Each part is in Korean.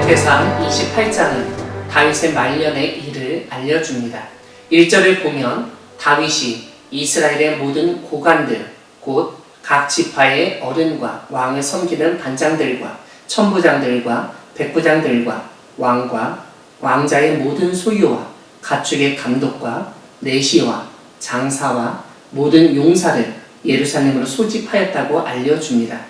사무엘상 28장은 다윗의 말년의 일을 알려줍니다. 1절을 보면 다윗이 이스라엘의 모든 고관들, 곧 각 지파의 어른과 왕을 섬기는 반장들과 천부장들과 백부장들과 왕과 왕자의 모든 소유와 가축의 감독과 내시와 장사와 모든 용사를 예루살렘으로 소집하였다고 알려줍니다.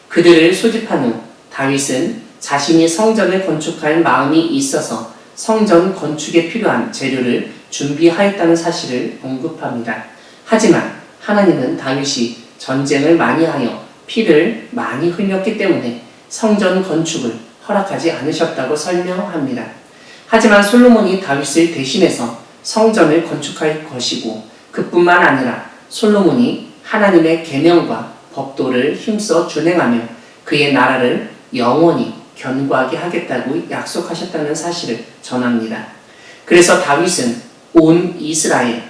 그들을 소집한 후 다윗은 자신이 성전을 건축할 마음이 있어서 성전 건축에 필요한 재료를 준비하였다는 사실을 언급합니다. 하지만 하나님은 다윗이 전쟁을 많이 하여 피를 많이 흘렸기 때문에 성전 건축을 허락하지 않으셨다고 설명합니다. 하지만 솔로몬이 다윗을 대신해서 성전을 건축할 것이고, 그뿐만 아니라 솔로몬이 하나님의 계명과 법도를 힘써 준행하며 그의 나라를 영원히 견고하게 하겠다고 약속하셨다는 사실을 전합니다. 그래서 다윗은 온 이스라엘,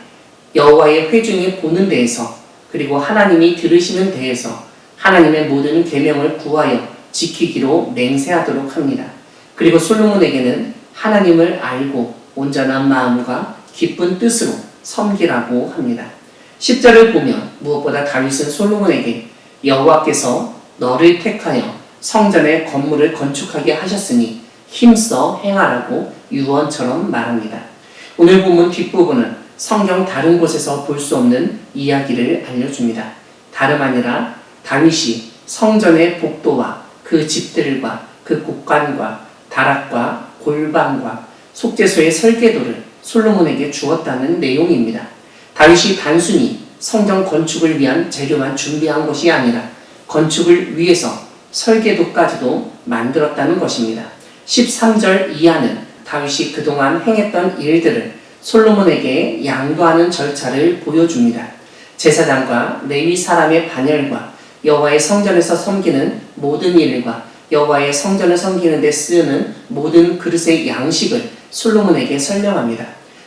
여호와의 회중이 보는 데에서, 그리고 하나님이 들으시는 데에서 하나님의 모든 계명을 구하여 지키기로 맹세하도록 합니다. 그리고 솔로몬에게는 하나님을 알고 온전한 마음과 기쁜 뜻으로 섬기라고 합니다. 10절을 보면 무엇보다 다윗은 솔로몬에게 여호와께서 너를 택하여 성전의 건물을 건축하게 하셨으니 힘써 행하라고 유언처럼 말합니다. 오늘 본문 뒷부분은 성경 다른 곳에서 볼 수 없는 이야기를 알려줍니다. 다름 아니라 다윗이 성전의 복도와 그 집들과 그 곡간과 다락과 골방과 속죄소의 설계도를 솔로몬에게 주었다는 내용입니다. 다윗이 단순히 성전 건축을 위한 재료만 준비한 것이 아니라 건축을 위해서 설계도까지도 만들었다는 것입니다. 13절 이하는 다윗이 그동안 행했던 일들을 솔로몬에게 양도하는 절차를 보여줍니다. 제사장과 레위 사람의 반열과 여호와의 성전에서 섬기는 모든 일과 여호와의 성전을 섬기는 데 쓰는 모든 그릇의 양식을 솔로몬에게 설명합니다.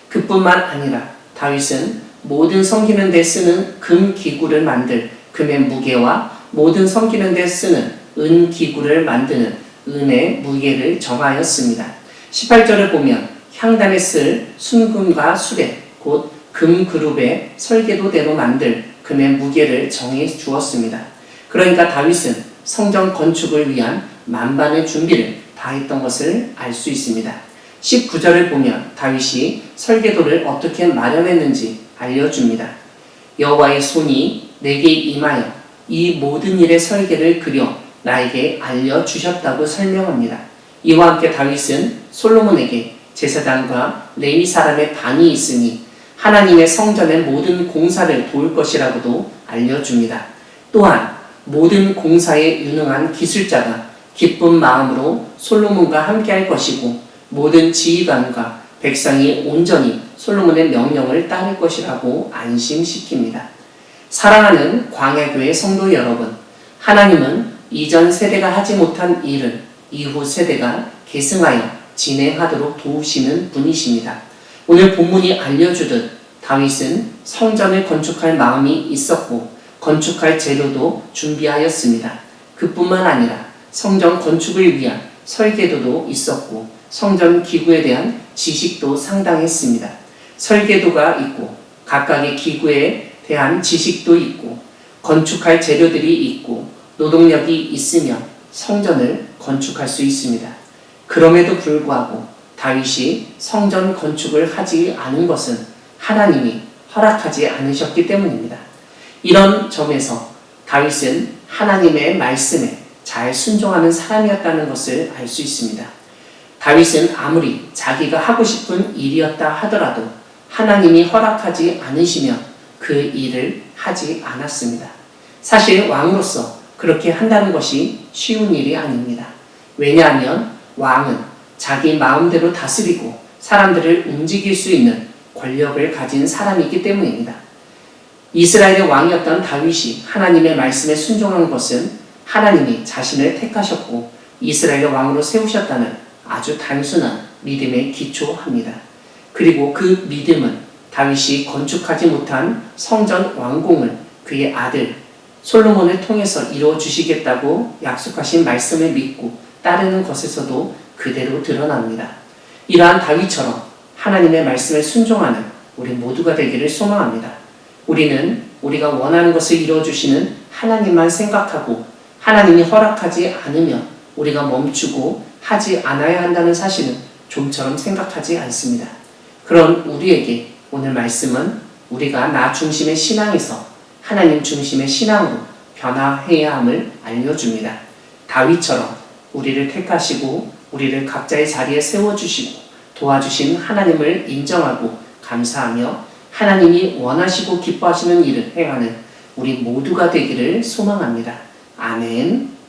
그뿐만 아니라 다윗은 모든 섬기는 데 쓰는 금 기구를 만들 금의 무게와 모든 섬기는 데 쓰는 은 기구를 만드는 은의 무게를 정하였습니다. 18절을 보면 향단에 쓸 순금과 수레, 곧 금그룹의 설계도대로 만들 금의 무게를 정해 주었습니다. 그러니까 다윗은 성전 건축을 위한 만반의 준비를 다 했던 것을 알 수 있습니다. 19절을 보면 다윗이 설계도를 어떻게 마련했는지 알려줍니다. 여호와의 손이 내게 임하여 이 모든 일의 설계를 그려 나에게 알려주셨다고 설명합니다. 이와 함께 다윗은 솔로몬에게 제사장과 레위 사람의 반이 있으니 하나님의 성전의 모든 공사를 도울 것이라고도 알려줍니다. 또한 모든 공사에 유능한 기술자가 기쁜 마음으로 솔로몬과 함께할 것이고, 모든 지휘관과 백성이 온전히 솔로몬의 명령을 따를 것이라고 안심시킵니다. 사랑하는 광야교회 성도 여러분, 하나님은 이전 세대가 하지 못한 일을 이후 세대가 계승하여 진행하도록 도우시는 분이십니다. 오늘 본문이 알려주듯 다윗은 성전을 건축할 마음이 있었고 건축할 재료도 준비하였습니다. 그뿐만 아니라 성전 건축을 위한 설계도도 있었고 성전 기구에 대한 지식도 상당했습니다. 설계도가 있고 각각의 기구에 대한 지식도 있고 건축할 재료들이 있고 노동력이 있으면 성전을 건축할 수 있습니다. 그럼에도 불구하고 다윗이 성전 건축을 하지 않은 것은 하나님이 허락하지 않으셨기 때문입니다. 이런 점에서 다윗은 하나님의 말씀에 잘 순종하는 사람이었다는 것을 알 수 있습니다. 다윗은 아무리 자기가 하고 싶은 일이었다 하더라도 하나님이 허락하지 않으시면 그 일을 하지 않았습니다. 사실 왕으로서 그렇게 한다는 것이 쉬운 일이 아닙니다. 왜냐하면 왕은 자기 마음대로 다스리고 사람들을 움직일 수 있는 권력을 가진 사람이기 때문입니다. 이스라엘의 왕이었던 다윗이 하나님의 말씀에 순종한 것은 하나님이 자신을 택하셨고 이스라엘의 왕으로 세우셨다는 아주 단순한 믿음에 기초합니다. 그리고 그 믿음은 다윗이 건축하지 못한 성전 완공을 그의 아들 솔로몬을 통해서 이루어 주시겠다고 약속하신 말씀을 믿고 따르는 것에서도 그대로 드러납니다. 이러한 다윗처럼 하나님의 말씀에 순종하는 우리 모두가 되기를 소망합니다. 우리는 우리가 원하는 것을 이루어주시는 하나님만 생각하고 하나님이 허락하지 않으면 우리가 멈추고 하지 않아야 한다는 사실은 좀처럼 생각하지 않습니다. 그런 우리에게 오늘 말씀은 우리가 나 중심의 신앙에서 하나님 중심의 신앙으로 변화해야 함을 알려줍니다. 다윗처럼 우리를 택하시고 우리를 각자의 자리에 세워주시고 도와주신 하나님을 인정하고 감사하며 하나님이 원하시고 기뻐하시는 일을 행하는 우리 모두가 되기를 소망합니다. 아멘.